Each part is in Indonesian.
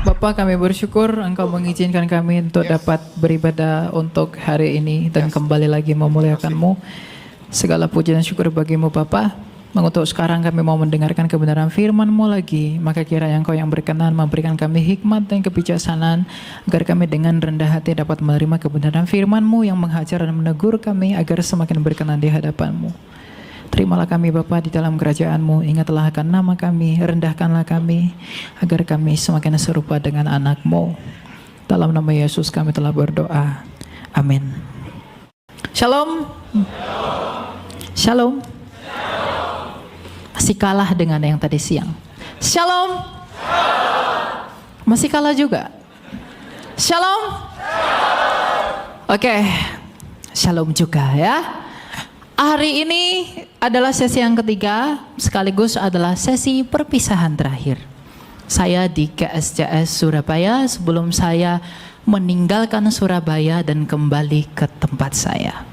Bapa, kami bersyukur Engkau mengizinkan kami untuk dapat beribadah untuk hari ini dan kembali lagi memuliakan-Mu. Segala puji dan syukur bagimu Bapa. Untuk sekarang kami mau mendengarkan kebenaran firman-Mu lagi. Maka kiranya Engkau yang berkenan memberikan kami hikmat dan kebijaksanaan, agar kami dengan rendah hati dapat menerima kebenaran firman-Mu yang menghajar dan menegur kami, agar semakin berkenan di hadapan-Mu. Terimalah kami Bapa di dalam kerajaan-Mu, ingatlah akan nama kami, rendahkanlah kami, agar kami semakin serupa dengan anak-Mu. Dalam nama Yesus kami telah berdoa. Amin. Shalom. Shalom. Masih kalah dengan yang tadi siang. Shalom. Masih kalah juga. Shalom. Oke. Shalom juga ya. Hari ini adalah sesi yang ketiga, sekaligus adalah sesi perpisahan terakhir. Saya di KSJS Surabaya sebelum saya meninggalkan Surabaya dan kembali ke tempat saya.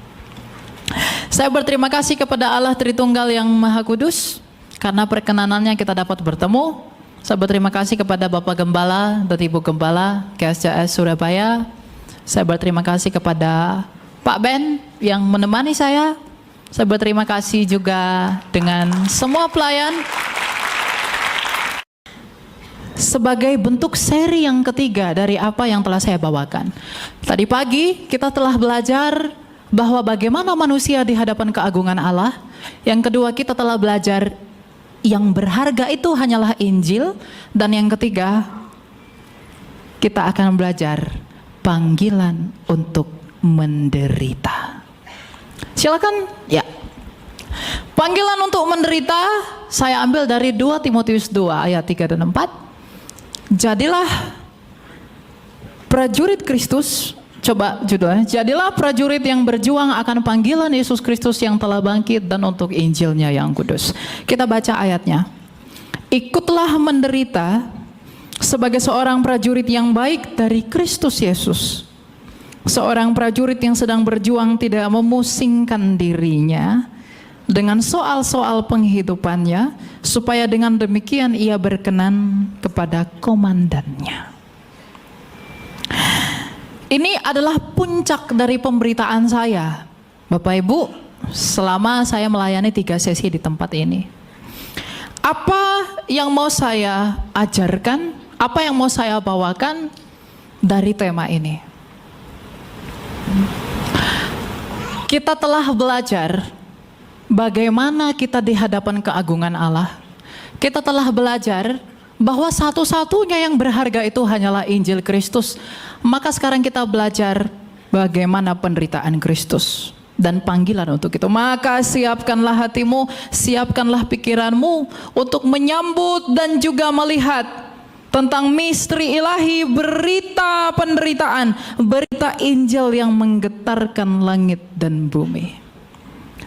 Saya berterima kasih kepada Allah Tritunggal yang Maha Kudus karena perkenanannya kita dapat bertemu. Saya berterima kasih kepada Bapak Gembala dan Ibu Gembala KSJS Surabaya. Saya berterima kasih kepada Pak Ben yang menemani saya. Saya berterima kasih juga dengan semua pelayan. Sebagai bentuk seri yang ketiga dari apa yang telah saya bawakan. Tadi pagi kita telah belajar bahwa bagaimana manusia di hadapan keagungan Allah. Yang kedua kita telah belajar yang berharga itu hanyalah Injil. Dan yang ketiga kita akan belajar panggilan untuk menderita. Silakan, ya. Panggilan untuk menderita saya ambil dari 2 Timotius 2 ayat 3 dan 4. Jadilah prajurit Kristus, coba judulnya, jadilah prajurit yang berjuang akan panggilan Yesus Kristus yang telah bangkit dan untuk Injilnya yang kudus. Kita baca ayatnya. Ikutlah menderita sebagai seorang prajurit yang baik dari Kristus Yesus. Seorang prajurit yang sedang berjuang tidak memusingkan dirinya dengan soal-soal penghidupannya, supaya dengan demikian ia berkenan kepada komandannya. Ini adalah puncak dari pemberitaan saya, Bapak Ibu, selama saya melayani 3 sesi di tempat ini. Apa yang mau saya ajarkan, apa yang mau saya bawakan dari tema ini? Kita telah belajar bagaimana kita di hadapan keagungan Allah. Kita telah belajar bahwa satu-satunya yang berharga itu hanyalah Injil Kristus. Maka sekarang kita belajar bagaimana penderitaan Kristus dan panggilan untuk itu. Maka siapkanlah hatimu, siapkanlah pikiranmu untuk menyambut dan juga melihat tentang misteri ilahi, berita penderitaan, berita Injil yang menggetarkan langit dan bumi.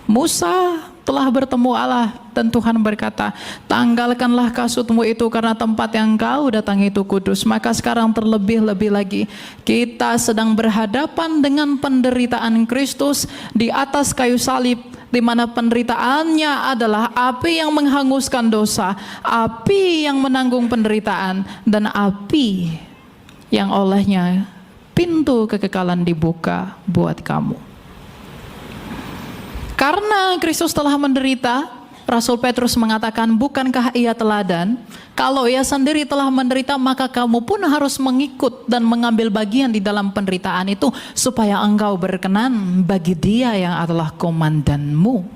Musa telah bertemu Allah dan Tuhan berkata, tanggalkanlah kasutmu itu karena tempat yang kau datangi itu kudus. Maka sekarang terlebih-lebih lagi kita sedang berhadapan dengan penderitaan Kristus di atas kayu salib, di mana penderitaannya adalah api yang menghanguskan dosa, api yang menanggung penderitaan, dan api yang olehnya pintu kekekalan dibuka buat kamu. Karena Kristus telah menderita, Rasul Petrus mengatakan, bukankah ia teladan? Kalau ia sendiri telah menderita, maka kamu pun harus mengikut dan mengambil bagian di dalam penderitaan itu, supaya engkau berkenan bagi Dia yang adalah komandanmu.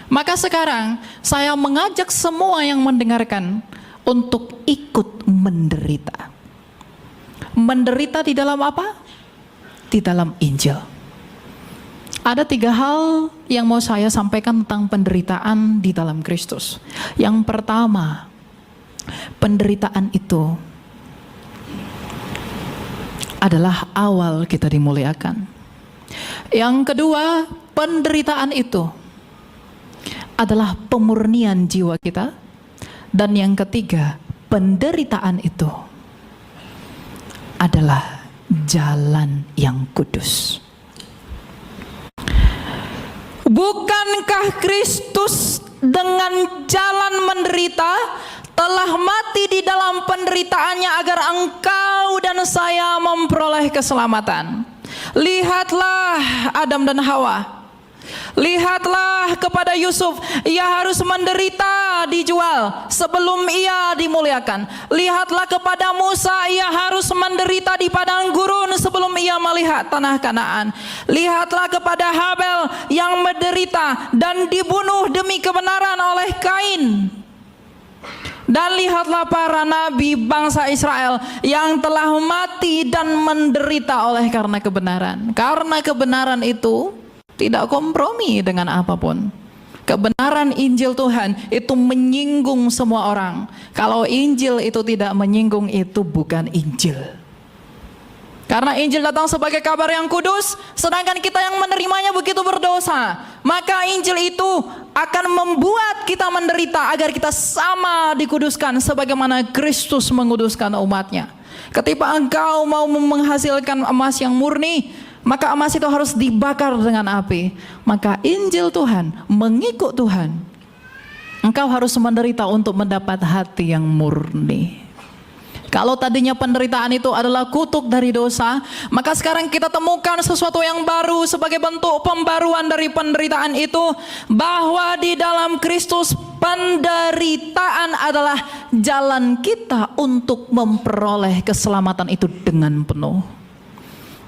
Maka sekarang saya mengajak semua yang mendengarkan untuk ikut menderita. Menderita di dalam apa? Di dalam Injil. Ada 3 hal yang mau saya sampaikan tentang penderitaan di dalam Kristus. Yang pertama, penderitaan itu adalah awal kita dimuliakan. Yang kedua, penderitaan itu adalah pemurnian jiwa kita. Dan yang ketiga, penderitaan itu adalah jalan yang kudus. Bukankah Kristus dengan jalan menderita telah mati di dalam penderitaannya agar engkau dan saya memperoleh keselamatan. Lihatlah Adam dan Hawa. Lihatlah kepada Yusuf, ia harus menderita, dijual sebelum ia dimuliakan. Lihatlah kepada Musa, ia harus menderita di padang gurun sebelum ia melihat tanah Kanaan. Lihatlah kepada Habel yang menderita dan dibunuh demi kebenaran oleh Kain. Dan lihatlah para nabi bangsa Israel yang telah mati dan menderita oleh karena kebenaran. Karena kebenaran itu tidak kompromi dengan apapun. Kebenaran Injil Tuhan itu menyinggung semua orang. Kalau Injil itu tidak menyinggung, itu bukan Injil. Karena Injil datang sebagai kabar yang kudus, sedangkan kita yang menerimanya begitu berdosa. Maka Injil itu akan membuat kita menderita agar kita sama dikuduskan sebagaimana Kristus menguduskan umatnya. Ketika engkau mau menghasilkan emas yang murni, maka emas itu harus dibakar dengan api. Maka Injil Tuhan, mengikut Tuhan, engkau harus menderita untuk mendapat hati yang murni. Kalau tadinya penderitaan itu adalah kutuk dari dosa, maka sekarang kita temukan sesuatu yang baru sebagai bentuk pembaruan dari penderitaan itu, bahwa di dalam Kristus penderitaan adalah jalan kita untuk memperoleh keselamatan itu dengan penuh.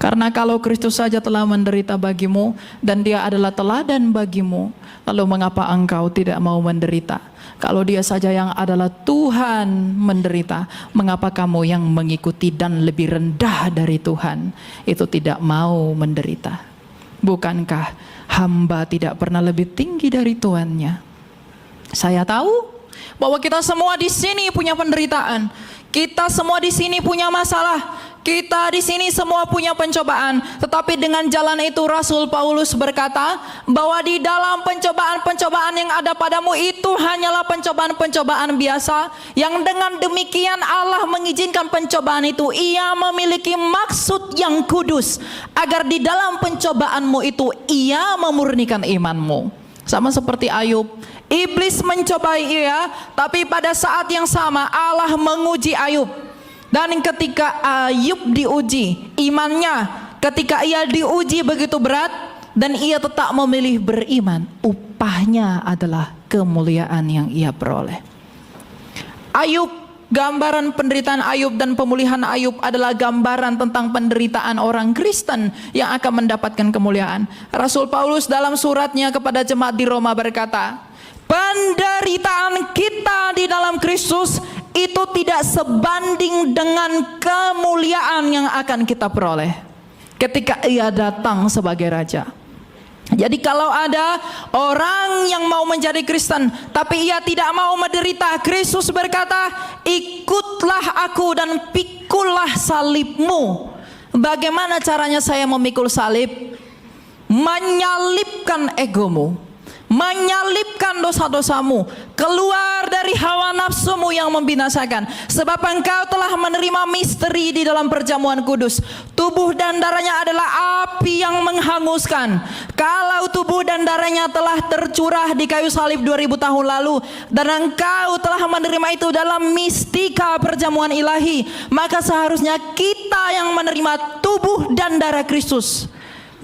Karena kalau Kristus saja telah menderita bagimu dan dia adalah teladan bagimu, lalu mengapa engkau tidak mau menderita? Kalau dia saja yang adalah Tuhan menderita, mengapa kamu yang mengikuti dan lebih rendah dari Tuhan itu tidak mau menderita? Bukankah hamba tidak pernah lebih tinggi dari tuannya? Saya tahu bahwa kita semua di sini punya penderitaan. Kita semua di sini punya masalah. Kita di sini semua punya pencobaan. Tetapi dengan jalan itu Rasul Paulus berkata bahwa di dalam pencobaan-pencobaan yang ada padamu itu hanyalah pencobaan-pencobaan biasa, yang dengan demikian Allah mengizinkan pencobaan itu. Ia memiliki maksud yang kudus agar di dalam pencobaanmu itu ia memurnikan imanmu. Sama seperti Ayub, iblis mencobai ia, tapi pada saat yang sama Allah menguji Ayub. Dan ketika Ayub diuji imannya, ketika ia diuji begitu berat dan ia tetap memilih beriman, upahnya adalah kemuliaan yang ia peroleh. Ayub, gambaran penderitaan Ayub dan pemulihan Ayub adalah gambaran tentang penderitaan orang Kristen yang akan mendapatkan kemuliaan. Rasul Paulus dalam suratnya kepada jemaat di Roma berkata, penderitaan kita di dalam Kristus itu tidak sebanding dengan kemuliaan yang akan kita peroleh ketika ia datang sebagai raja. Jadi kalau ada orang yang mau menjadi Kristen tapi ia tidak mau menderita, Kristus berkata, ikutlah aku dan pikulah salibmu. Bagaimana caranya saya memikul salib? Menyalibkan egomu, menyalibkan dosa-dosamu, keluar dari hawa nafsumu yang membinasakan. Sebab engkau telah menerima misteri di dalam perjamuan kudus. Tubuh dan darahnya adalah api yang menghanguskan. Kalau tubuh dan darahnya telah tercurah di kayu salib 2000 tahun lalu, dan engkau telah menerima itu dalam mistika perjamuan ilahi, maka seharusnya kita yang menerima tubuh dan darah Kristus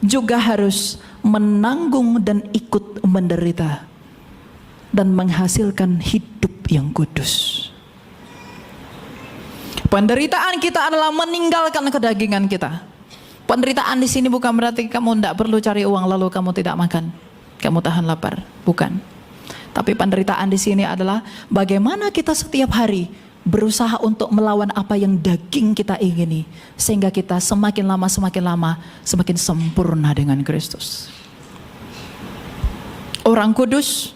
juga harus menanggung dan ikut menderita dan menghasilkan hidup yang kudus. Penderitaan kita adalah meninggalkan kedagingan kita. Penderitaan di sini bukan berarti kamu tidak perlu cari uang lalu kamu tidak makan, kamu tahan lapar, bukan. Tapi penderitaan di sini adalah bagaimana kita setiap hari berusaha untuk melawan apa yang daging kita ingini, sehingga kita semakin lama semakin sempurna dengan Kristus. Orang kudus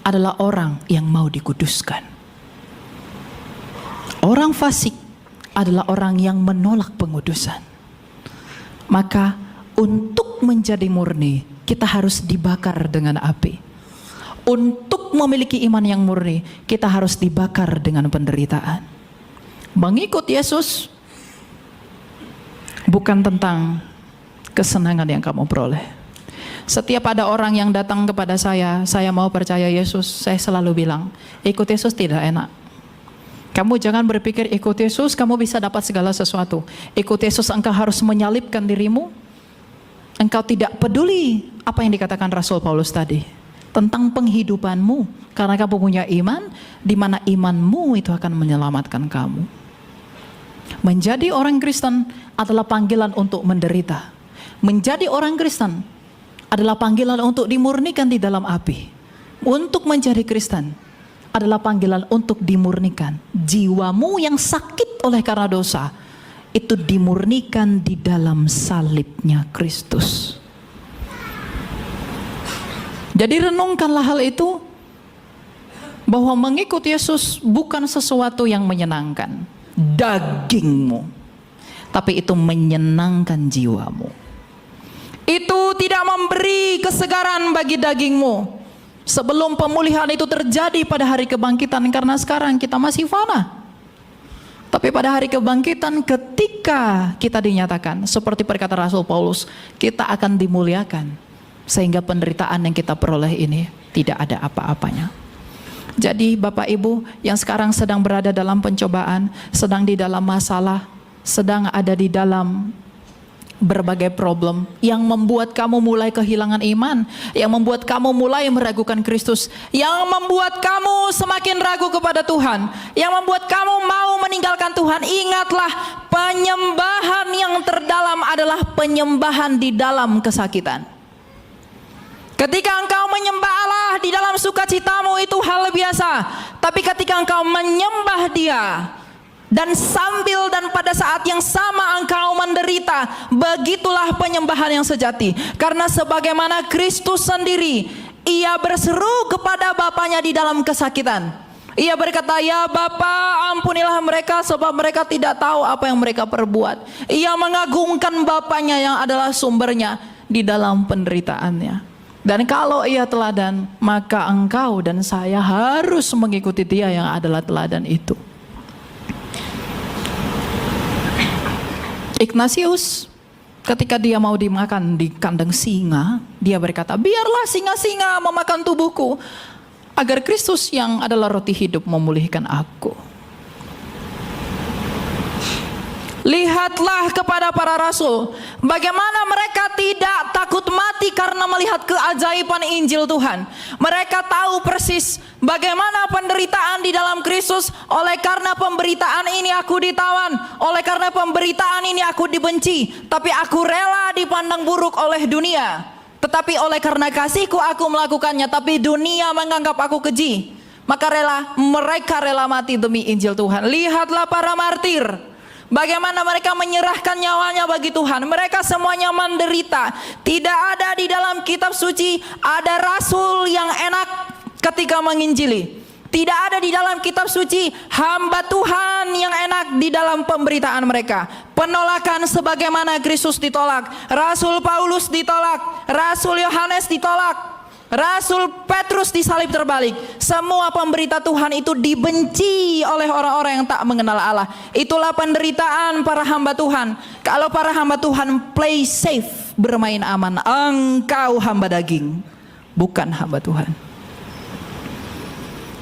adalah orang yang mau dikuduskan. Orang fasik adalah orang yang menolak pengudusan. Maka untuk menjadi murni kita harus dibakar dengan api. Untuk memiliki iman yang murni, kita harus dibakar dengan penderitaan. Mengikut Yesus bukan tentang kesenangan yang kamu peroleh. Setiap ada orang yang datang kepada saya mau percaya Yesus, saya selalu bilang, ikut Yesus tidak enak. Kamu jangan berpikir ikut Yesus kamu bisa dapat segala sesuatu. Ikut Yesus engkau harus menyalibkan dirimu. Engkau tidak peduli apa yang dikatakan Rasul Paulus tadi tentang penghidupanmu, karena kamu punya iman, di mana imanmu itu akan menyelamatkan kamu. Menjadi orang Kristen adalah panggilan untuk menderita. Menjadi orang Kristen adalah panggilan untuk dimurnikan di dalam api. Untuk menjadi Kristen adalah panggilan untuk dimurnikan. Jiwamu yang sakit oleh karena dosa itu dimurnikan di dalam salibnya Kristus. Jadi renungkanlah hal itu, bahwa mengikut Yesus bukan sesuatu yang menyenangkan dagingmu, tapi itu menyenangkan jiwamu. Itu tidak memberi kesegaran bagi dagingmu sebelum pemulihan itu terjadi pada hari kebangkitan, karena sekarang kita masih fana. Tapi pada hari kebangkitan ketika kita dinyatakan, seperti perkata Rasul Paulus, kita akan dimuliakan, sehingga penderitaan yang kita peroleh ini tidak ada apa-apanya. Jadi Bapak Ibu yang sekarang sedang berada dalam pencobaan, sedang di dalam masalah, sedang ada di dalam berbagai problem yang membuat kamu mulai kehilangan iman, yang membuat kamu mulai meragukan Kristus, yang membuat kamu semakin ragu kepada Tuhan, yang membuat kamu mau meninggalkan Tuhan. Ingatlah, penyembahan yang terdalam adalah penyembahan di dalam kesakitan. Ketika engkau menyembah Allah di dalam sukacitamu itu hal biasa, tapi ketika engkau menyembah Dia dan sambil dan pada saat yang sama engkau menderita, begitulah penyembahan yang sejati. Karena sebagaimana Kristus sendiri, Ia berseru kepada Bapanya di dalam kesakitan. Ia berkata, "Ya Bapa, ampunilah mereka sebab mereka tidak tahu apa yang mereka perbuat." Ia mengagungkan Bapanya yang adalah sumbernya di dalam penderitaannya. Dan kalau Ia teladan, maka engkau dan saya harus mengikuti Dia yang adalah teladan itu. Ignatius ketika dia mau dimakan di kandang singa, dia berkata, "Biarlah singa-singa memakan tubuhku, agar Kristus yang adalah roti hidup memulihkan aku." Lihatlah kepada para rasul, bagaimana mereka tidak takut mati karena melihat keajaiban Injil Tuhan. Mereka tahu persis bagaimana penderitaan di dalam Kristus. Oleh karena pemberitaan ini aku ditawan, oleh karena pemberitaan ini aku dibenci, tapi aku rela dipandang buruk oleh dunia. Tetapi oleh karena kasihku aku melakukannya, tapi dunia menganggap aku keji. Maka mereka rela mati demi Injil Tuhan. Lihatlah para martir, bagaimana mereka menyerahkan nyawanya bagi Tuhan. Mereka semuanya menderita. Tidak ada di dalam kitab suci ada rasul yang enak ketika menginjili. Tidak ada di dalam kitab suci hamba Tuhan yang enak di dalam pemberitaan mereka. Penolakan sebagaimana Kristus ditolak, Rasul Paulus ditolak, Rasul Yohanes ditolak, Rasul Petrus disalib terbalik. Semua pemberita Tuhan itu dibenci oleh orang-orang yang tak mengenal Allah. Itulah penderitaan para hamba Tuhan. Kalau para hamba Tuhan play safe, bermain aman, engkau hamba daging, bukan hamba Tuhan.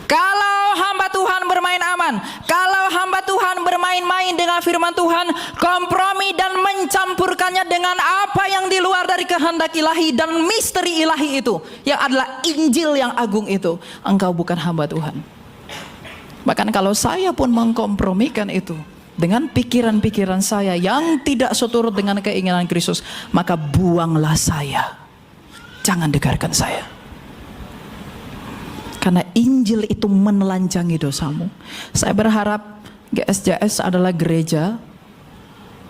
Kalau hamba Tuhan bermain aman, kalau hamba Tuhan bermain-main dengan firman Tuhan, kompromi dan mencampurkannya dengan apa yang di luar dari kehendak ilahi dan misteri ilahi itu, yang adalah Injil yang agung itu, engkau bukan hamba Tuhan. Bahkan kalau saya pun mengkompromikan itu dengan pikiran-pikiran saya yang tidak seturut dengan keinginan Kristus, maka buanglah saya, jangan dengarkan saya. Karena Injil itu menelanjangi dosamu. Saya berharap GSJS adalah gereja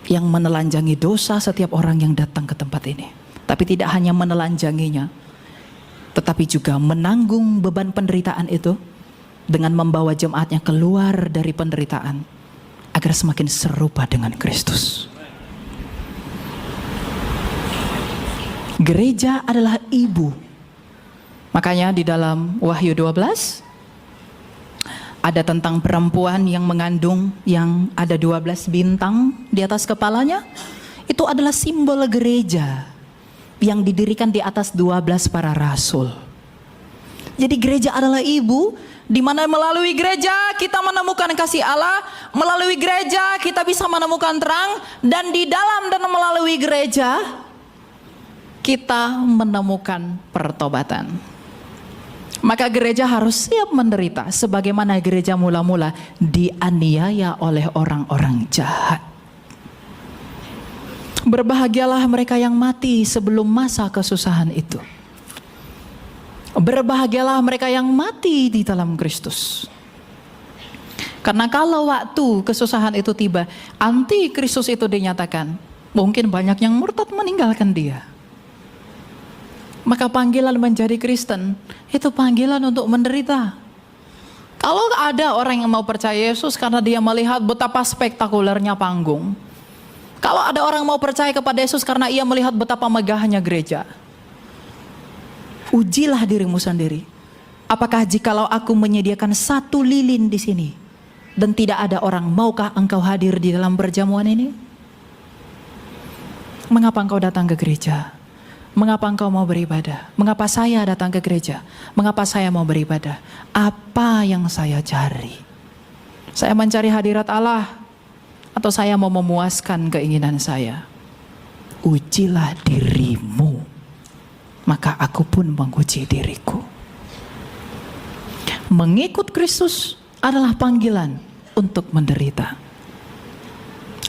yang menelanjangi dosa setiap orang yang datang ke tempat ini. Tapi tidak hanya menelanjanginya, tetapi juga menanggung beban penderitaan itu dengan membawa jemaatnya keluar dari penderitaan agar semakin serupa dengan Kristus. Gereja adalah ibu. Makanya di dalam Wahyu 12 ada tentang perempuan yang mengandung yang ada 12 bintang di atas kepalanya. Itu adalah simbol gereja yang didirikan di atas 12 para rasul. Jadi gereja adalah ibu, di mana melalui gereja kita menemukan kasih Allah, melalui gereja kita bisa menemukan terang, dan di dalam dan melalui gereja kita menemukan pertobatan. Maka gereja harus siap menderita, sebagaimana gereja mula-mula dianiaya oleh orang-orang jahat. Berbahagialah mereka yang mati sebelum masa kesusahan itu. Berbahagialah mereka yang mati di dalam Kristus. Karena kalau waktu kesusahan itu tiba, anti Kristus itu dinyatakan, mungkin banyak yang murtad meninggalkan dia. Maka panggilan menjadi Kristen, itu panggilan untuk menderita. Kalau ada orang yang mau percaya Yesus karena dia melihat betapa spektakulernya panggung. Kalau ada orang mau percaya kepada Yesus karena ia melihat betapa megahnya gereja. Ujilah dirimu sendiri. Apakah jikalau aku menyediakan satu lilin di sini dan tidak ada orang, maukah engkau hadir di dalam perjamuan ini? Mengapa engkau datang ke gereja? Mengapa engkau mau beribadah? Mengapa saya datang ke gereja? Mengapa saya mau beribadah? Apa yang saya cari? Saya mencari hadirat Allah atau saya mau memuaskan keinginan saya? Ujilah dirimu, maka aku pun menguji diriku. Mengikut Kristus adalah panggilan untuk menderita.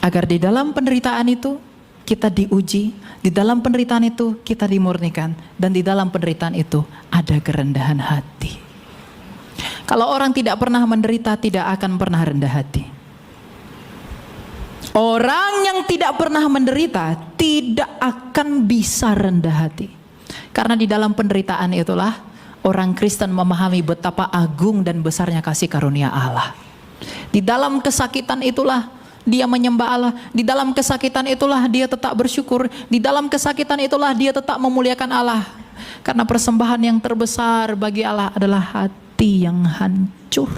Agar di dalam penderitaan itu kita diuji, di dalam penderitaan itu kita dimurnikan, dan di dalam penderitaan itu ada kerendahan hati. Kalau orang tidak pernah menderita, tidak akan pernah rendah hati. Orang yang tidak pernah menderita tidak akan bisa rendah hati. Karena di dalam penderitaan itulah orang Kristen memahami betapa agung dan besarnya kasih karunia Allah. Di dalam kesakitan itulah dia menyembah Allah. Di dalam kesakitan itulah dia tetap bersyukur. Di dalam kesakitan itulah dia tetap memuliakan Allah. Karena persembahan yang terbesar bagi Allah adalah hati yang hancur.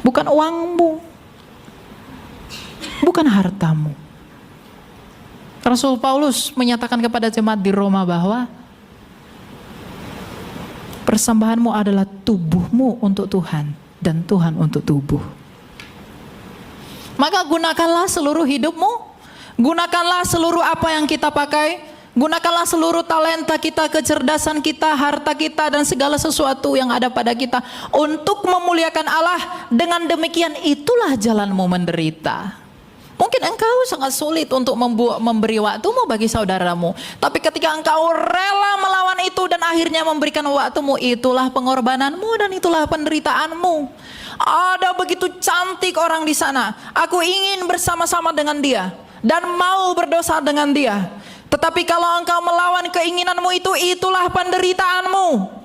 Bukan uangmu, bukan hartamu. Rasul Paulus menyatakan kepada jemaat di Roma bahwa persembahanmu adalah tubuhmu untuk Tuhan dan Tuhan untuk tubuh. Maka gunakanlah seluruh hidupmu, gunakanlah seluruh apa yang kita pakai, gunakanlah seluruh talenta kita, kecerdasan kita, harta kita, dan segala sesuatu yang ada pada kita untuk memuliakan Allah. Dengan demikian itulah jalanmu menderita. Mungkin engkau sangat sulit untuk memberi waktumu bagi saudaramu, tapi ketika engkau rela melawan itu dan akhirnya memberikan waktumu, itulah pengorbananmu dan itulah penderitaanmu. Ada begitu cantik orang di sana, aku ingin bersama-sama dengan dia dan mau berdosa dengan dia. Tetapi kalau engkau melawan keinginanmu itu, itulah penderitaanmu.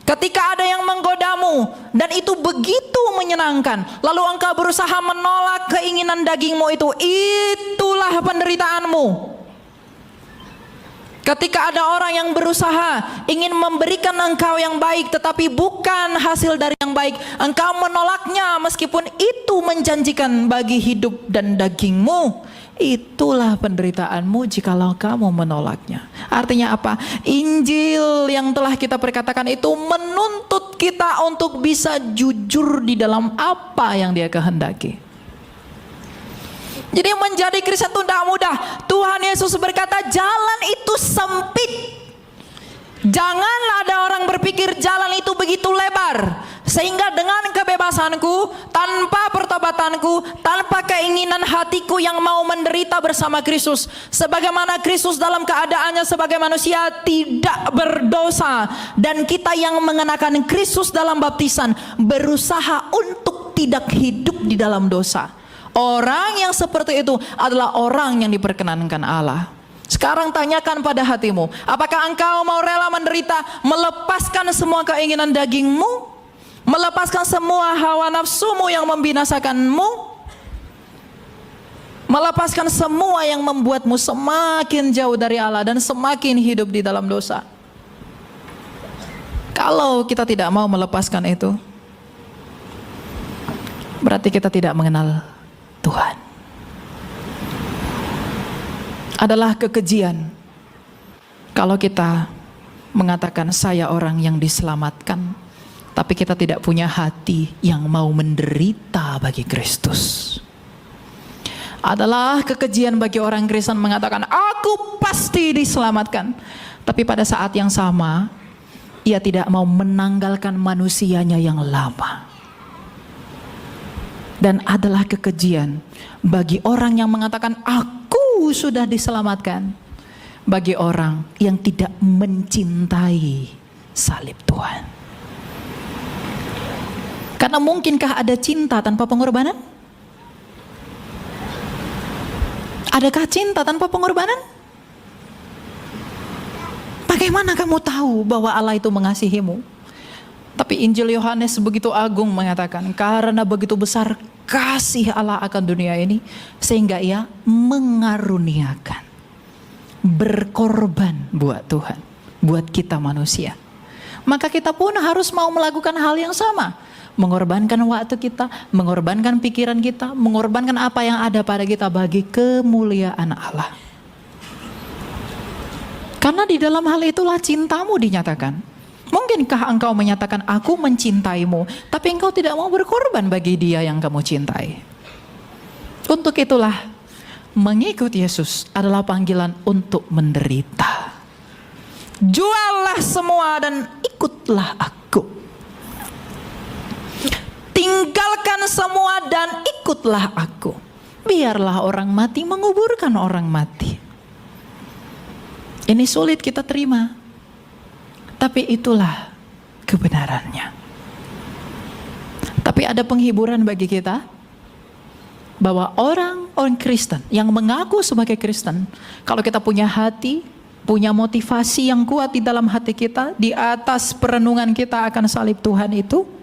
Ketika ada yang menggodamu dan itu begitu menyenangkan, lalu engkau berusaha menolak keinginan dagingmu itu, itulah penderitaanmu. Ketika ada orang yang berusaha ingin memberikan engkau yang baik tetapi bukan hasil dari yang baik, engkau menolaknya meskipun itu menjanjikan bagi hidup dan dagingmu, itulah penderitaanmu jikalau kamu menolaknya. Artinya apa? Injil yang telah kita perkatakan itu menuntut kita untuk bisa jujur di dalam apa yang Dia kehendaki. Jadi menjadi Kristen itu tidak mudah. Tuhan Yesus berkata jalan itu sempit. Jangan ada orang berpikir jalan itu begitu lebar, sehingga dengan kebebasanku, tanpa pertobatanku, tanpa keinginan hatiku yang mau menderita bersama Kristus, sebagaimana Kristus dalam keadaannya sebagai manusia tidak berdosa, dan kita yang mengenakan Kristus dalam baptisan berusaha untuk tidak hidup di dalam dosa. Orang yang seperti itu adalah orang yang diperkenankan Allah. Sekarang tanyakan pada hatimu, apakah engkau mau rela menderita, melepaskan semua keinginan dagingmu, melepaskan semua hawa nafsumu yang membinasakanmu, melepaskan semua yang membuatmu semakin jauh dari Allah dan semakin hidup di dalam dosa? Kalau kita tidak mau melepaskan itu, berarti kita tidak mengenal Tuhan. Adalah kekejian kalau kita mengatakan saya orang yang diselamatkan, tapi kita tidak punya hati yang mau menderita bagi Kristus. Adalah kekejian bagi orang Kristen mengatakan aku pasti diselamatkan, tapi pada saat yang sama ia tidak mau menanggalkan manusianya yang lama. Dan adalah kekejian bagi orang yang mengatakan aku sudah diselamatkan, bagi orang yang tidak mencintai salib Tuhan. Karena mungkinkah ada cinta tanpa pengorbanan? Adakah cinta tanpa pengorbanan? Bagaimana kamu tahu bahwa Allah itu mengasihimu? Tapi Injil Yohanes begitu agung mengatakan, karena begitu besar kasih Allah akan dunia ini, sehingga ia mengaruniakan, berkorban buat Tuhan, buat kita manusia. Maka kita pun harus mau melakukan hal yang sama. Mengorbankan waktu kita, mengorbankan pikiran kita, mengorbankan apa yang ada pada kita bagi kemuliaan Allah. Karena di dalam hal itulah cintamu dinyatakan. Mungkinkah engkau menyatakan aku mencintaimu, tapi engkau tidak mau berkorban bagi dia yang kamu cintai? Untuk itulah mengikut Yesus adalah panggilan untuk menderita. Juallah semua dan ikutlah aku. Tinggalkan semua dan ikutlah aku. Biarlah orang mati menguburkan orang mati. Ini sulit kita terima, tapi itulah kebenarannya. Tapi ada penghiburan bagi kita, bahwa orang Kristen yang mengaku sebagai Kristen, kalau kita punya hati, punya motivasi yang kuat di dalam hati kita, di atas perenungan kita akan salib Tuhan itu,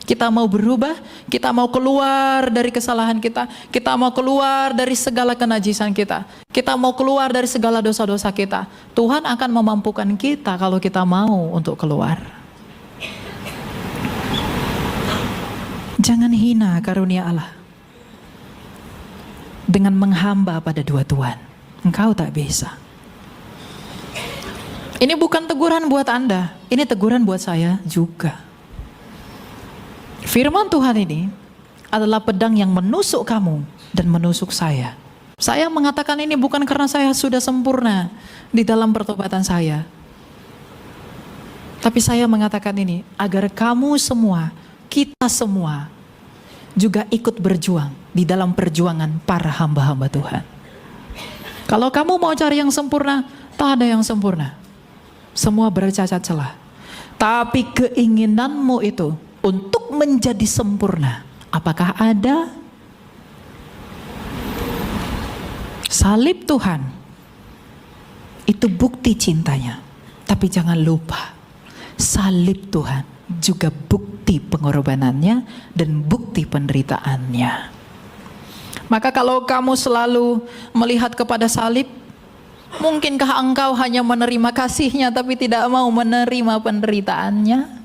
kita mau berubah, kita mau keluar dari kesalahan kita mau keluar dari segala kenajisan kita mau keluar dari segala dosa-dosa kita. Tuhan akan memampukan kita kalau kita mau untuk keluar. Jangan hina karunia Allah dengan menghamba pada dua Tuhan. Engkau tak bisa. Ini bukan teguran buat Anda, ini teguran buat saya juga. Firman Tuhan ini adalah pedang yang menusuk kamu dan menusuk saya. Saya mengatakan ini bukan karena saya sudah sempurna di dalam pertobatan saya. Tapi saya mengatakan ini agar kamu semua, kita semua juga ikut berjuang di dalam perjuangan para hamba-hamba Tuhan. Kalau kamu mau cari yang sempurna, tak ada yang sempurna. Semua bercacat celah. Tapi keinginanmu itu untuk menjadi sempurna, apakah ada? Salib Tuhan itu bukti cintanya. Tapi jangan lupa, salib Tuhan juga bukti pengorbanannya dan bukti penderitaannya. Maka kalau kamu selalu melihat kepada salib, mungkinkah engkau hanya menerima kasihnya tapi tidak mau menerima penderitaannya?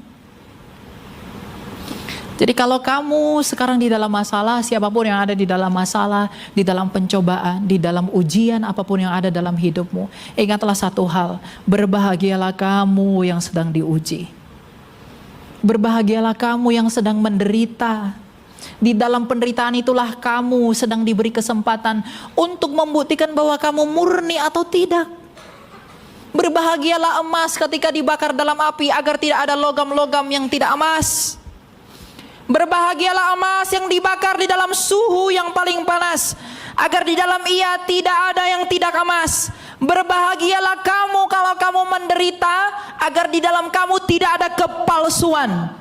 Jadi kalau kamu sekarang di dalam masalah, siapapun yang ada di dalam masalah, di dalam pencobaan, di dalam ujian apapun yang ada dalam hidupmu, ingatlah satu hal, berbahagialah kamu yang sedang diuji. Berbahagialah kamu yang sedang menderita. Di dalam penderitaan itulah kamu sedang diberi kesempatan untuk membuktikan bahwa kamu murni atau tidak. Berbahagialah emas ketika dibakar dalam api agar tidak ada logam-logam yang tidak emas. Berbahagialah emas yang dibakar di dalam suhu yang paling panas, agar di dalam ia tidak ada yang tidak emas. Berbahagialah kamu kalau kamu menderita, agar di dalam kamu tidak ada kepalsuan.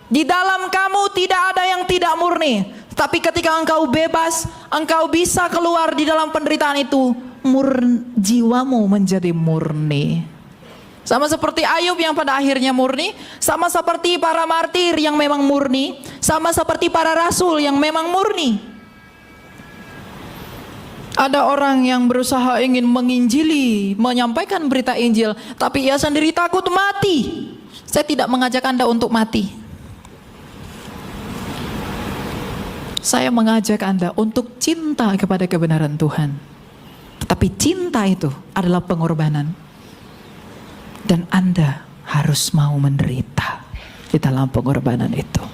Di dalam kamu tidak ada yang tidak murni. Tapi ketika engkau bebas, engkau bisa keluar di dalam penderitaan itu, jiwamu menjadi murni. Sama seperti Ayub yang pada akhirnya murni, sama seperti para martir yang memang murni, sama seperti para rasul yang memang murni. Ada orang yang berusaha ingin menginjili, menyampaikan berita Injil, tapi ia sendiri takut mati. Saya tidak mengajak Anda untuk mati. Saya mengajak Anda untuk cinta kepada kebenaran Tuhan. Tetapi cinta itu adalah pengorbanan. Dan Anda harus mau menderita di dalam pengorbanan itu.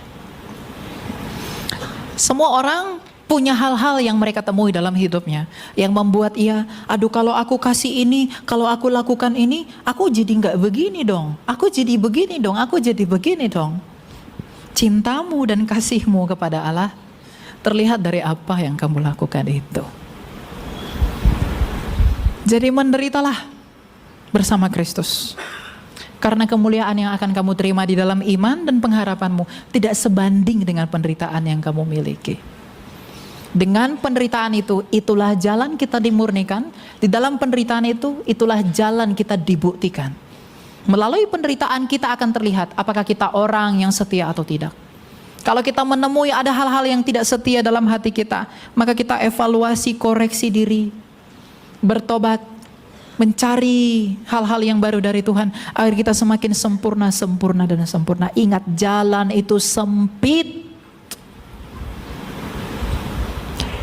Semua orang punya hal-hal yang mereka temui dalam hidupnya yang membuat ia, aduh kalau aku kasih ini, kalau aku lakukan ini, aku jadi nggak begini dong, aku jadi begini dong, aku jadi begini dong. Cintamu dan kasihmu kepada Allah terlihat dari apa yang kamu lakukan itu. Jadi menderitalah bersama Kristus. Karena kemuliaan yang akan kamu terima di dalam iman dan pengharapanmu tidak sebanding dengan penderitaan yang kamu miliki. Dengan penderitaan itu, itulah jalan kita dimurnikan. Di dalam penderitaan itu, itulah jalan kita dibuktikan. Melalui penderitaan kita akan terlihat apakah kita orang yang setia atau tidak. Kalau kita menemui ada hal-hal yang tidak setia dalam hati kita, maka kita evaluasi, koreksi diri, bertobat, mencari hal-hal yang baru dari Tuhan agar kita semakin sempurna, sempurna dan sempurna. Ingat, jalan itu sempit.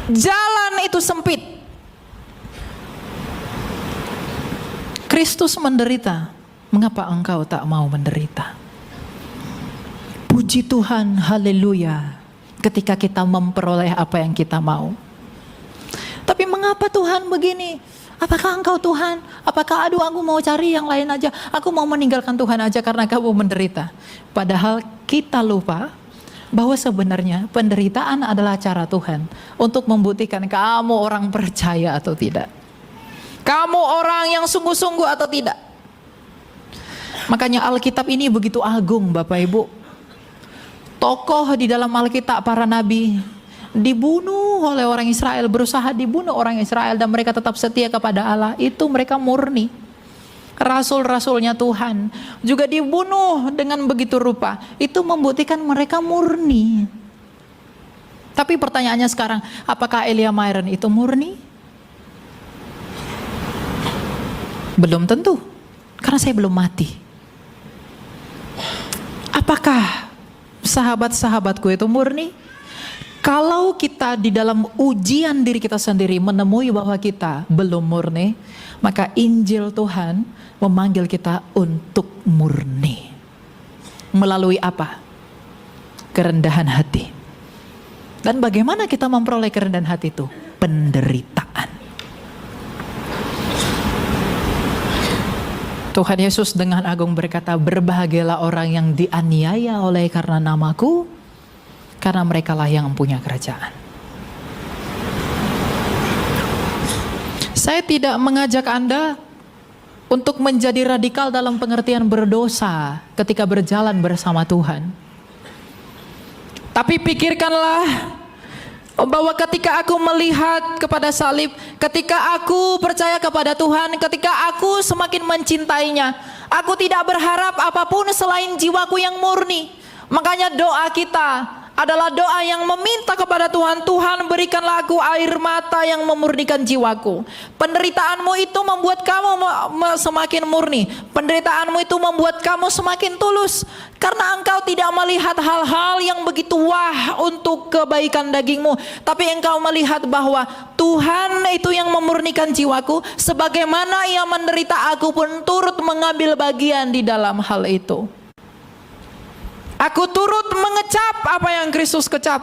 Jalan itu sempit. Kristus menderita. Mengapa engkau tak mau menderita? Puji Tuhan, haleluya. Ketika kita memperoleh apa yang kita mau. Tapi mengapa Tuhan begini? Apakah engkau Tuhan? Apakah aduh aku mau cari yang lain aja? Aku mau meninggalkan Tuhan aja karena kamu menderita. Padahal kita lupa bahwa sebenarnya penderitaan adalah cara Tuhan untuk membuktikan kamu orang percaya atau tidak. Kamu orang yang sungguh-sungguh atau tidak. Makanya Alkitab ini begitu agung Bapak Ibu. Tokoh di dalam Alkitab, para nabi dibunuh oleh orang Israel, berusaha dibunuh orang Israel dan mereka tetap setia kepada Allah. Itu mereka murni. Rasul-rasulnya Tuhan juga dibunuh dengan begitu rupa. Itu membuktikan mereka murni. Tapi pertanyaannya sekarang, apakah Elia Myron itu murni? Belum tentu, karena saya belum mati. Apakah sahabat-sahabatku itu murni? Kalau kita di dalam ujian diri kita sendiri menemui bahwa kita belum murni, maka Injil Tuhan memanggil kita untuk murni. Melalui apa? Kerendahan hati. Dan bagaimana kita memperoleh kerendahan hati itu? Penderitaan. Tuhan Yesus dengan agung berkata, berbahagialah orang yang dianiaya oleh karena namaku, karena merekalah yang mempunyai kerajaan. Saya tidak mengajak Anda untuk menjadi radikal dalam pengertian berdosa ketika berjalan bersama Tuhan. Tapi pikirkanlah bahwa ketika aku melihat kepada salib, ketika aku percaya kepada Tuhan, ketika aku semakin mencintainya, aku tidak berharap apapun selain jiwaku yang murni. Makanya doa kita adalah doa yang meminta kepada Tuhan, Tuhan berikanlah aku air mata yang memurnikan jiwaku. Penderitaanmu itu membuat kamu semakin murni. Penderitaanmu itu membuat kamu semakin tulus. Karena engkau tidak melihat hal-hal yang begitu wah untuk kebaikan dagingmu. Tapi engkau melihat bahwa Tuhan itu yang memurnikan jiwaku. Sebagaimana ia menderita, aku pun turut mengambil bagian di dalam hal itu. Aku turut mengecap apa yang Kristus kecap.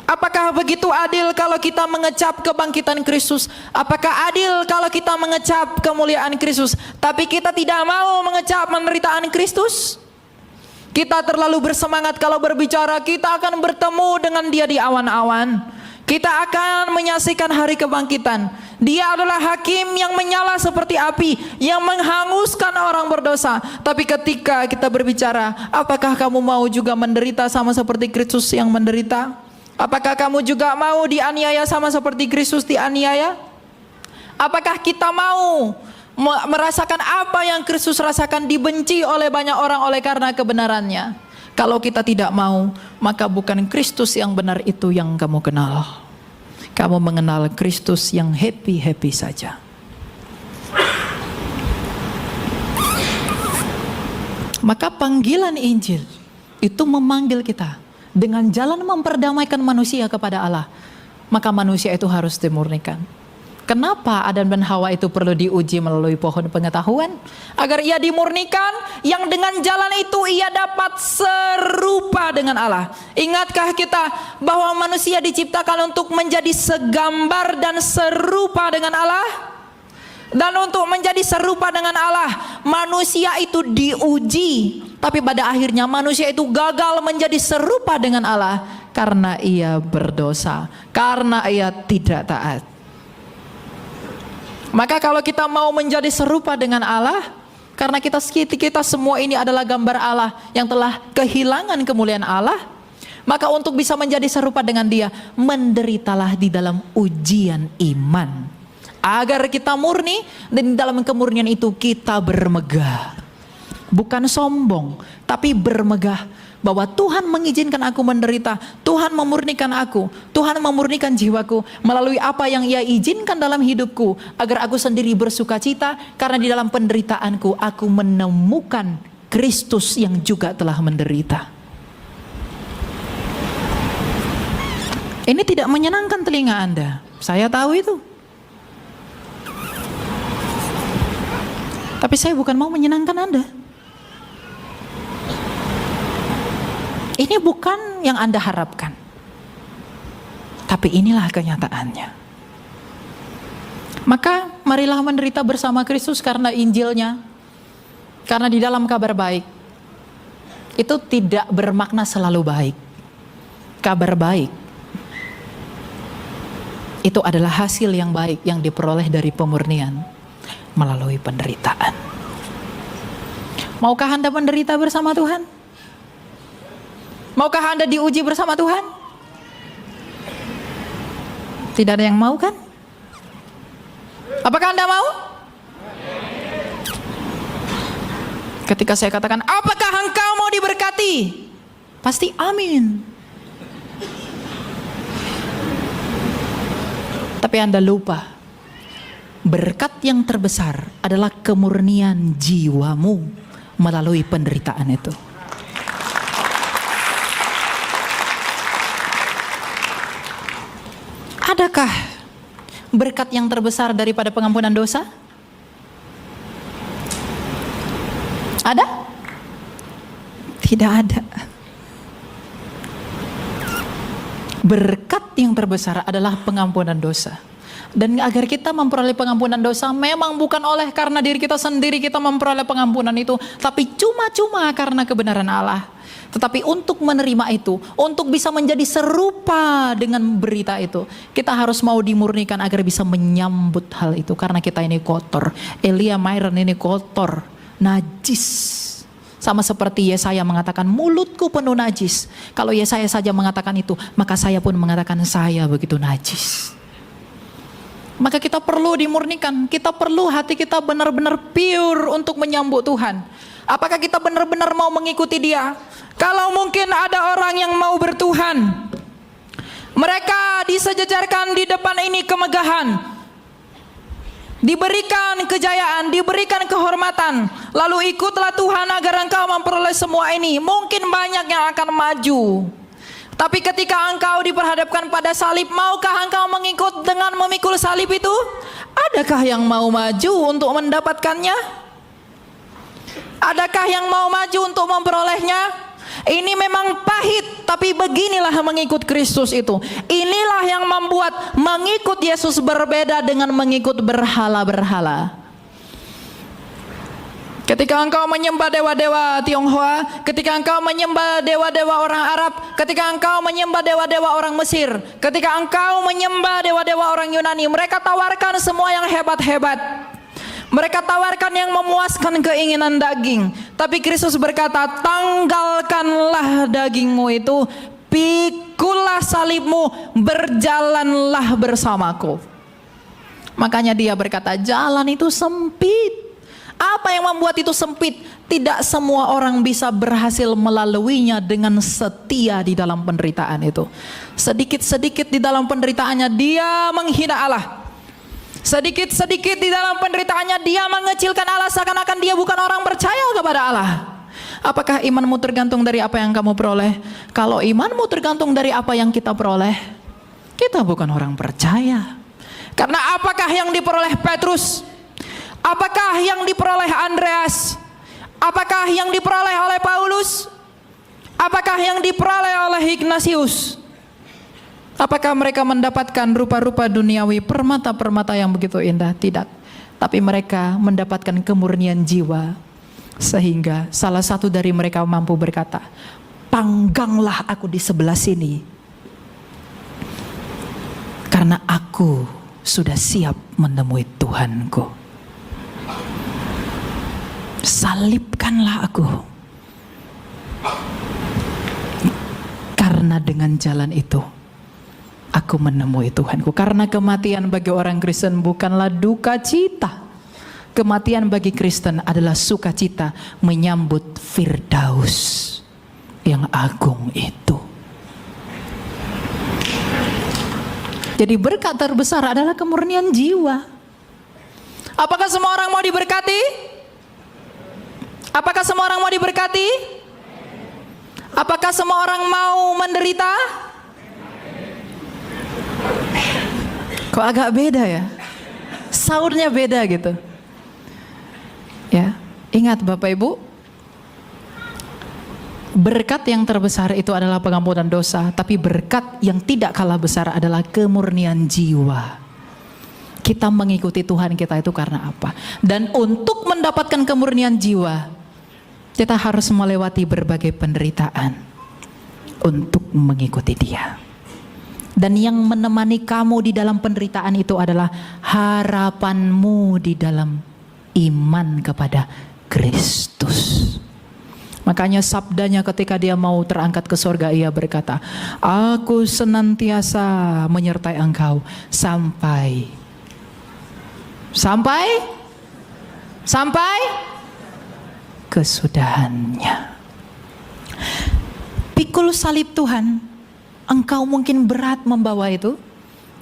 Apakah begitu adil kalau kita mengecap kebangkitan Kristus? Apakah adil kalau kita mengecap kemuliaan Kristus, tapi kita tidak mau mengecap penderitaan Kristus? Kita terlalu bersemangat kalau berbicara kita akan bertemu dengan Dia di awan-awan. Kita akan menyaksikan hari kebangkitan. Dia adalah hakim yang menyala seperti api, yang menghanguskan orang berdosa. Tapi ketika kita berbicara, apakah kamu mau juga menderita sama seperti Kristus yang menderita? Apakah kamu juga mau dianiaya sama seperti Kristus dianiaya? Apakah kita mau merasakan apa yang Kristus rasakan, dibenci oleh banyak orang oleh karena kebenarannya? Kalau kita tidak mau, maka bukan Kristus yang benar itu yang kamu kenal. Kamu mengenal Kristus yang happy-happy saja. Maka panggilan Injil itu memanggil kita dengan jalan memperdamaikan manusia kepada Allah. Maka manusia itu harus dimurnikan. Kenapa Adam dan Hawa itu perlu diuji melalui pohon pengetahuan? Agar ia dimurnikan, yang dengan jalan itu ia dapat serupa dengan Allah. Ingatkah kita bahwa manusia diciptakan untuk menjadi segambar dan serupa dengan Allah? Dan untuk menjadi serupa dengan Allah, manusia itu diuji. Tapi pada akhirnya manusia itu gagal menjadi serupa dengan Allah karena ia berdosa, karena ia tidak taat. Maka kalau kita mau menjadi serupa dengan Allah, karena kita semua ini adalah gambar Allah yang telah kehilangan kemuliaan Allah, maka untuk bisa menjadi serupa dengan Dia, menderitalah di dalam ujian iman, agar kita murni, dan di dalam kemurnian itu kita bermegah. Bukan sombong, tapi bermegah bahwa Tuhan mengizinkan aku menderita, Tuhan memurnikan aku, Tuhan memurnikan jiwaku melalui apa yang Ia izinkan dalam hidupku, agar aku sendiri bersuka cita, karena di dalam penderitaanku aku menemukan Kristus yang juga telah menderita. Ini tidak menyenangkan telinga Anda, saya tahu itu. Tapi saya bukan mau menyenangkan Anda. Ini bukan yang Anda harapkan, tapi inilah kenyataannya. Maka marilah menderita bersama Kristus karena Injilnya, karena di dalam kabar baik itu tidak bermakna selalu baik. Kabar baik itu adalah hasil yang baik yang diperoleh dari pemurnian melalui penderitaan. Maukah Anda menderita bersama Tuhan? Maukah Anda diuji bersama Tuhan? Tidak ada yang mau kan? Apakah Anda mau? Ketika saya katakan, apakah engkau mau diberkati? Pasti amin. Tapi Anda lupa, berkat yang terbesar adalah kemurnian jiwamu melalui penderitaan itu. Adakah berkat yang terbesar daripada pengampunan dosa? Ada? Tidak ada. Berkat yang terbesar adalah pengampunan dosa. Dan agar kita memperoleh pengampunan dosa, memang bukan oleh karena diri kita sendiri kita memperoleh pengampunan itu, tapi cuma-cuma karena kebenaran Allah. Tetapi untuk menerima itu, untuk bisa menjadi serupa dengan berita itu, kita harus mau dimurnikan agar bisa menyambut hal itu. Karena kita ini kotor. Elia Myron ini kotor, najis. Sama seperti Yesaya mengatakan, mulutku penuh najis. Kalau Yesaya saja mengatakan itu, maka saya pun mengatakan saya begitu najis. Maka kita perlu dimurnikan, kita perlu hati kita benar-benar pure untuk menyambut Tuhan. Apakah kita benar-benar mau mengikuti Dia? Kalau mungkin ada orang yang mau bertuhan, mereka disejajarkan di depan ini kemegahan, diberikan kejayaan, diberikan kehormatan, lalu ikutlah Tuhan agar engkau memperoleh semua ini. Mungkin banyak yang akan maju, tapi ketika engkau diperhadapkan pada salib, maukah engkau mengikut dengan memikul salib itu? Adakah yang mau maju untuk mendapatkannya? Adakah yang mau maju untuk memperolehnya? Ini memang pahit, tapi beginilah mengikut Kristus itu. Inilah yang membuat mengikut Yesus berbeda dengan mengikut berhala-berhala. Ketika engkau menyembah dewa-dewa Tionghoa, ketika engkau menyembah dewa-dewa orang Arab, ketika engkau menyembah dewa-dewa orang Mesir, ketika engkau menyembah dewa-dewa orang Yunani, mereka tawarkan semua yang hebat-hebat. Mereka tawarkan yang memuaskan keinginan daging. Tapi Kristus berkata, tanggalkanlah dagingmu itu, pikulah salibmu, berjalanlah bersamaku. Makanya Dia berkata, jalan itu sempit. Apa yang membuat itu sempit? Tidak semua orang bisa berhasil melaluinya dengan setia di dalam penderitaan itu. Sedikit-sedikit di dalam penderitaannya dia menghina Allah. Sedikit-sedikit di dalam penderitaannya dia mengecilkan Allah, seakan-akan dia bukan orang percaya kepada Allah. Apakah imanmu tergantung dari apa yang kamu peroleh? Kalau imanmu tergantung dari apa yang kita peroleh, kita bukan orang percaya. Karena apakah yang diperoleh Petrus? Apakah yang diperoleh Andreas? Apakah yang diperoleh oleh Paulus? Apakah yang diperoleh oleh Ignatius? Apakah mereka mendapatkan rupa-rupa duniawi, permata-permata yang begitu indah? Tidak. Tapi mereka mendapatkan kemurnian jiwa, sehingga salah satu dari mereka mampu berkata, "Pangganglah aku di sebelah sini, karena aku sudah siap menemui Tuhanku. Salibkanlah aku, karena dengan jalan itu aku menemui Tuhanku." Karena kematian bagi orang Kristen bukanlah duka cita. Kematian bagi Kristen adalah sukacita menyambut Firdaus yang agung itu. Jadi berkat terbesar adalah kemurnian jiwa. Apakah semua orang mau diberkati? Apakah semua orang mau diberkati? Apakah semua orang mau menderita? Kok agak beda ya? Saurnya beda gitu. Ya, ingat Bapak Ibu, berkat yang terbesar itu adalah pengampunan dosa, tapi berkat yang tidak kalah besar adalah kemurnian jiwa. Kita mengikuti Tuhan kita itu karena apa? Dan untuk mendapatkan kemurnian jiwa, kita harus melewati berbagai penderitaan untuk mengikuti Dia. Dan yang menemani kamu di dalam penderitaan itu adalah harapanmu di dalam iman kepada Kristus. Makanya sabdanya ketika dia mau terangkat ke surga, ia berkata, "Aku senantiasa menyertai engkau sampai kesudahannya." Pikul salib Tuhan, engkau mungkin berat membawa itu,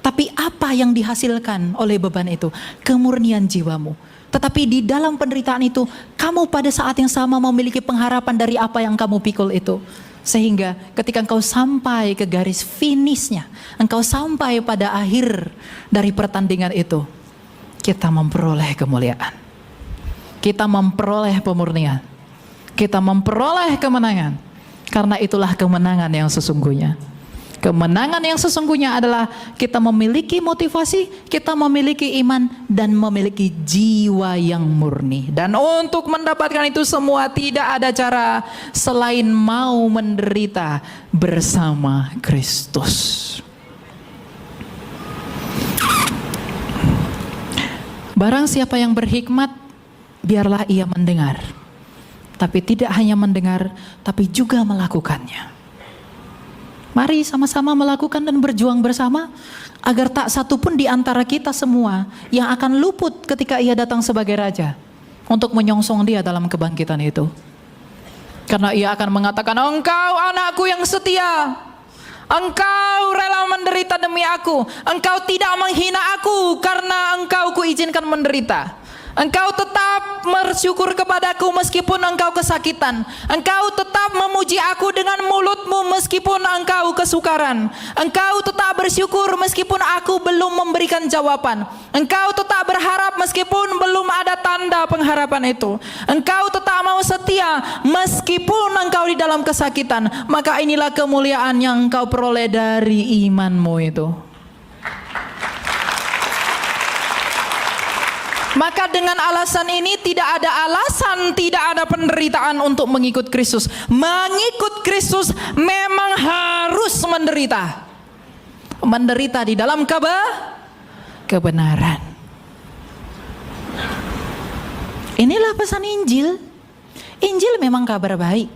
tapi apa yang dihasilkan oleh beban itu? Kemurnian jiwamu. Tetapi di dalam penderitaan itu, kamu pada saat yang sama memiliki pengharapan dari apa yang kamu pikul itu. Sehingga ketika engkau sampai ke garis finishnya, engkau sampai pada akhir dari pertandingan itu, kita memperoleh kemuliaan. Kita memperoleh pemurnian. Kita memperoleh kemenangan. Karena itulah kemenangan yang sesungguhnya. Kemenangan yang sesungguhnya adalah kita memiliki motivasi, kita memiliki iman, dan memiliki jiwa yang murni. Dan untuk mendapatkan itu semua tidak ada cara selain mau menderita bersama Kristus. Barang siapa yang berhikmat, biarlah ia mendengar. Tapi tidak hanya mendengar, tapi juga melakukannya. Mari sama-sama melakukan dan berjuang bersama agar tak satu pun di antara kita semua yang akan luput ketika ia datang sebagai raja untuk menyongsong dia dalam kebangkitan itu. Karena ia akan mengatakan, "Engkau anakku yang setia. Engkau rela menderita demi aku. Engkau tidak menghina aku karena engkau kuizinkan menderita. Engkau tetap bersyukur kepadaku meskipun engkau kesakitan. Engkau tetap memuji aku dengan mulutmu meskipun engkau kesukaran. Engkau tetap bersyukur meskipun aku belum memberikan jawaban. Engkau tetap berharap meskipun belum ada tanda pengharapan itu. Engkau tetap mau setia meskipun engkau di dalam kesakitan. Maka inilah kemuliaan yang engkau peroleh dari imanmu itu." Maka dengan alasan ini tidak ada alasan, tidak ada penderitaan untuk mengikut Kristus. Mengikut Kristus memang harus menderita. Menderita di dalam kebenaran. Inilah pesan Injil. Injil memang kabar baik.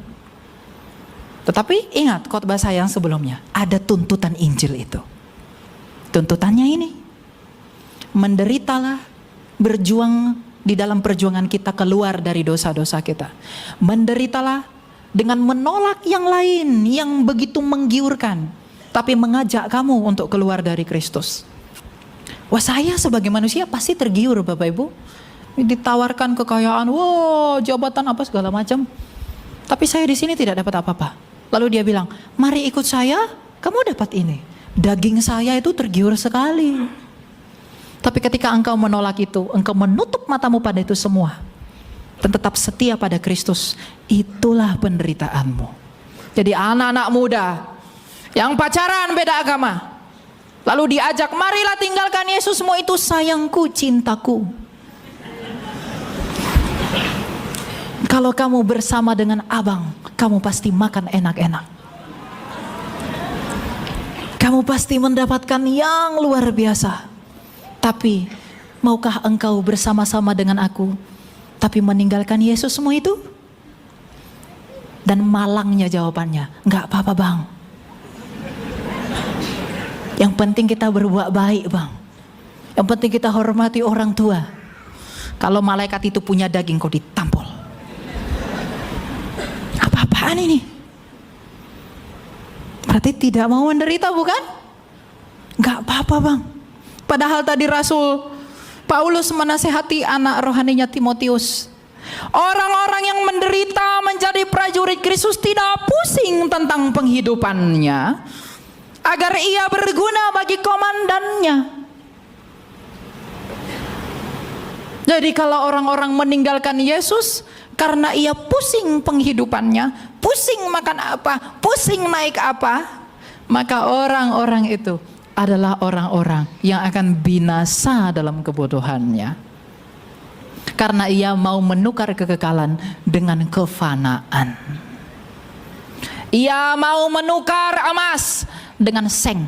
Tetapi ingat khotbah saya yang sebelumnya, ada tuntutan Injil itu. Tuntutannya ini, menderitalah, berjuang di dalam perjuangan kita keluar dari dosa-dosa kita. Menderitalah dengan menolak yang lain yang begitu menggiurkan, tapi mengajak kamu untuk keluar dari Kristus. Wah, saya sebagai manusia pasti tergiur Bapak Ibu. Ditawarkan kekayaan, wow, jabatan apa segala macam. Tapi saya di sini tidak dapat apa-apa. Lalu dia bilang, "Mari ikut saya, kamu dapat ini." Daging saya itu tergiur sekali. Tapi ketika engkau menolak itu, engkau menutup matamu pada itu semua, dan tetap setia pada Kristus, itulah penderitaanmu. Jadi anak-anak muda yang pacaran beda agama, lalu diajak, marilah tinggalkan Yesusmu itu, sayangku, cintaku. Kalau kamu bersama dengan abang, kamu pasti makan enak-enak. Kamu pasti mendapatkan yang luar biasa. Tapi maukah engkau bersama-sama dengan aku, tapi meninggalkan Yesusmu itu? Dan malangnya jawabannya, enggak apa-apa bang. Yang penting kita berbuat baik bang. Yang penting kita hormati orang tua. Kalau malaikat itu punya daging, kau ditampol. Apa-apaan ini? Berarti tidak mau menderita, bukan? Enggak apa-apa bang. Padahal tadi Rasul Paulus menasehati anak rohaninya Timotius. Orang-orang yang menderita menjadi prajurit Kristus tidak pusing tentang penghidupannya, agar ia berguna bagi komandannya. Jadi kalau orang-orang meninggalkan Yesus karena ia pusing penghidupannya, pusing makan apa, pusing naik apa, maka orang-orang itu adalah orang-orang yang akan binasa dalam kebodohannya. Karena ia mau menukar kekekalan dengan kefanaan. Ia mau menukar emas dengan seng.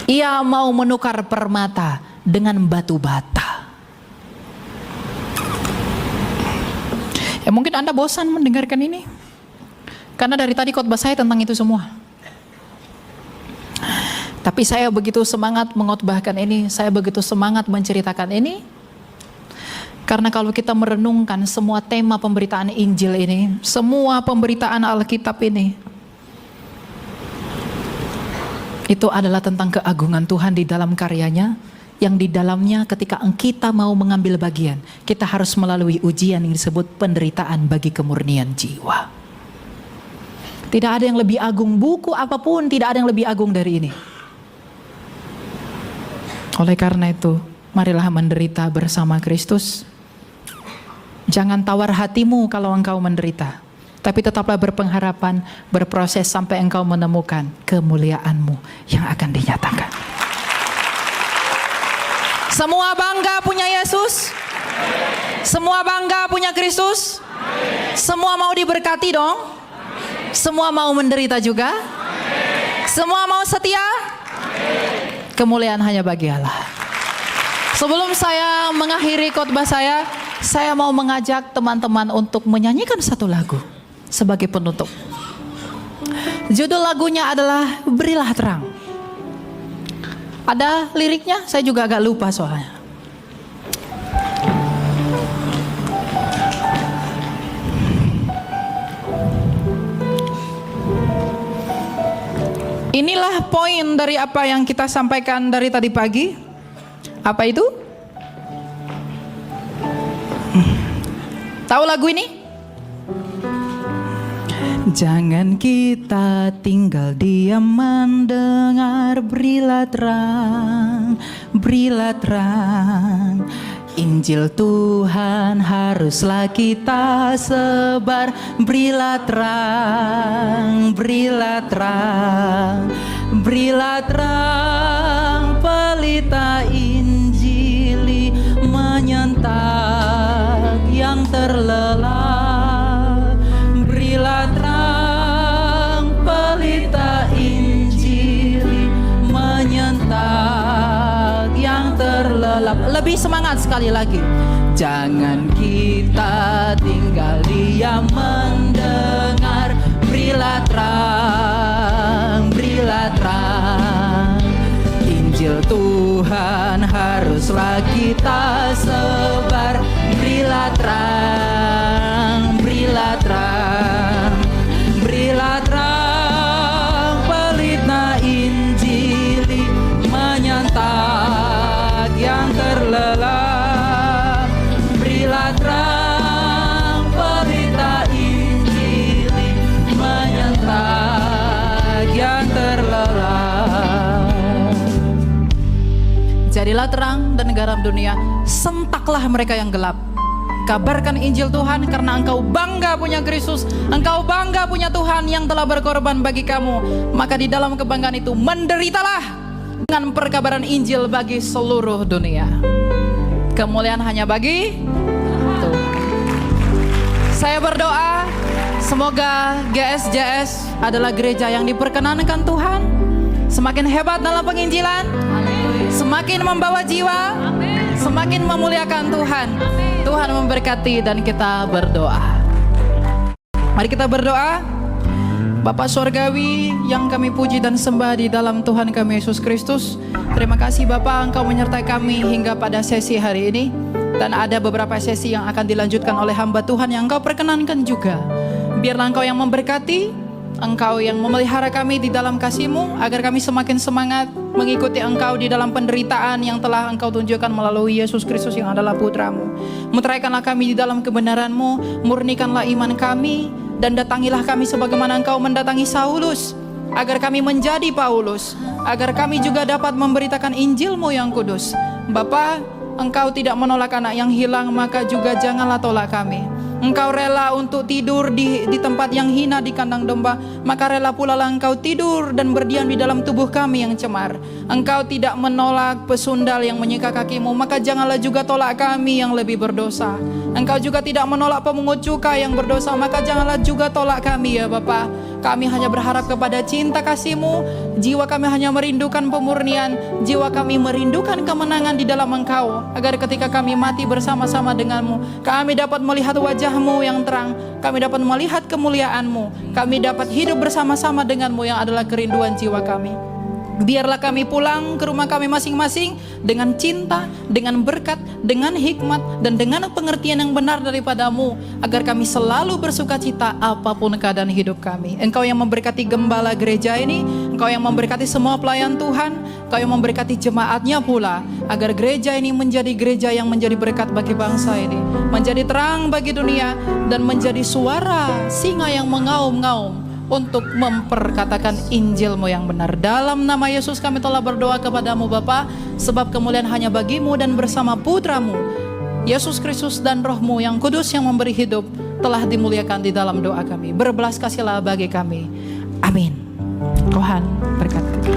Ia mau menukar permata dengan batu bata. Ya mungkin Anda bosan mendengarkan ini, karena dari tadi khotbah saya tentang itu semua. Tapi saya begitu semangat mengkhotbahkan ini, saya begitu semangat menceritakan ini, karena kalau kita merenungkan semua tema pemberitaan Injil ini, semua pemberitaan Alkitab ini, itu adalah tentang keagungan Tuhan di dalam karyanya, yang di dalamnya ketika kita mau mengambil bagian, kita harus melalui ujian yang disebut penderitaan bagi kemurnian jiwa. Tidak ada yang lebih agung, buku apapun tidak ada yang lebih agung dari ini. Oleh karena itu, marilah menderita bersama Kristus. Jangan tawar hatimu kalau engkau menderita, tapi tetaplah berpengharapan, berproses sampai engkau menemukan kemuliaanmu yang akan dinyatakan. Semua bangga punya Yesus, semua bangga punya Kristus, semua mau diberkati dong, semua mau menderita juga, semua mau setia. Kemuliaan hanya bagi Allah. Sebelum saya mengakhiri khotbah saya mau mengajak teman-teman untuk menyanyikan satu lagu sebagai penutup. Judul lagunya adalah Berilah Terang. Ada liriknya, saya juga agak lupa soalnya. Inilah poin dari apa yang kita sampaikan dari tadi pagi. Apa itu? Tahu lagu ini? Jangan kita tinggal diam mendengar, berilah terang, berilah terang. Injil Tuhan haruslah kita sebar, berilah terang, berilah terang, berilah terang. Pelita Injili menyentak yang terlelap, berilah terang. Pelita Injili menyentak yang terlelap. Lebih semangat sekali lagi. Jangan kita tinggal diam mendengar, berilah terang, berilah terang. Injil Tuhan haruslah kita sebar, berilah terang, berilah terang, berilah terang. Pelita Injili menyentak yang terlelap, berilah terang. Pelita Injili menyentak yang terlelap. Jadilah terang dan garam dunia, sentaklah mereka yang gelap. Kabarkan Injil Tuhan, karena engkau bangga punya Kristus, engkau bangga punya Tuhan yang telah berkorban bagi kamu. Maka di dalam kebanggaan itu menderitalah dengan perkabaran Injil bagi seluruh dunia. Kemuliaan hanya bagi Tuhan. Saya berdoa semoga GSJS adalah gereja yang diperkenankan Tuhan, semakin hebat dalam penginjilan, semakin membawa jiwa, semakin memuliakan Tuhan. Tuhan memberkati dan kita berdoa. Mari kita berdoa. Bapa Sorgawi yang kami puji dan sembah di dalam Tuhan kami Yesus Kristus, terima kasih Bapa, Engkau menyertai kami hingga pada sesi hari ini. Dan ada beberapa sesi yang akan dilanjutkan oleh hamba Tuhan yang Engkau perkenankan juga. Biarlah Engkau yang memberkati, Engkau yang memelihara kami di dalam kasih-Mu, agar kami semakin semangat mengikuti Engkau di dalam penderitaan yang telah Engkau tunjukkan melalui Yesus Kristus yang adalah Putra-Mu. Meteraikanlah kami di dalam kebenaran-Mu, murnikanlah iman kami, dan datangilah kami sebagaimana Engkau mendatangi Saulus, agar kami menjadi Paulus, agar kami juga dapat memberitakan Injil-Mu yang kudus. Bapa, Engkau tidak menolak anak yang hilang, maka juga janganlah tolak kami. Engkau rela untuk tidur di tempat yang hina di kandang domba, maka rela pula lah Engkau tidur dan berdiam di dalam tubuh kami yang cemar. Engkau tidak menolak pesundal yang menyika kakimu, maka janganlah juga tolak kami yang lebih berdosa. Engkau juga tidak menolak pemungut cukai yang berdosa, maka janganlah juga tolak kami ya Bapa. Kami hanya berharap kepada cinta kasih-Mu, jiwa kami hanya merindukan pemurnian, jiwa kami merindukan kemenangan di dalam Engkau, agar ketika kami mati bersama-sama dengan-Mu, kami dapat melihat wajah-Mu yang terang, kami dapat melihat kemuliaan-Mu, kami dapat hidup bersama-sama dengan-Mu yang adalah kerinduan jiwa kami. Biarlah kami pulang ke rumah kami masing-masing dengan cinta, dengan berkat, dengan hikmat, dan dengan pengertian yang benar daripada-Mu, agar kami selalu bersuka cita apapun keadaan hidup kami. Engkau yang memberkati gembala gereja ini, Engkau yang memberkati semua pelayan Tuhan, Engkau yang memberkati jemaatnya pula, agar gereja ini menjadi gereja yang menjadi berkat bagi bangsa ini, menjadi terang bagi dunia, dan menjadi suara singa yang mengaum-ngaum untuk memperkatakan Injil-Mu yang benar. Dalam nama Yesus kami telah berdoa kepada-Mu Bapa, sebab kemuliaan hanya bagi-Mu dan bersama Putra-Mu Yesus Kristus dan Roh-Mu yang kudus yang memberi hidup telah dimuliakan di dalam doa kami. Berbelas kasihlah bagi kami. Amin. Tuhan berkati.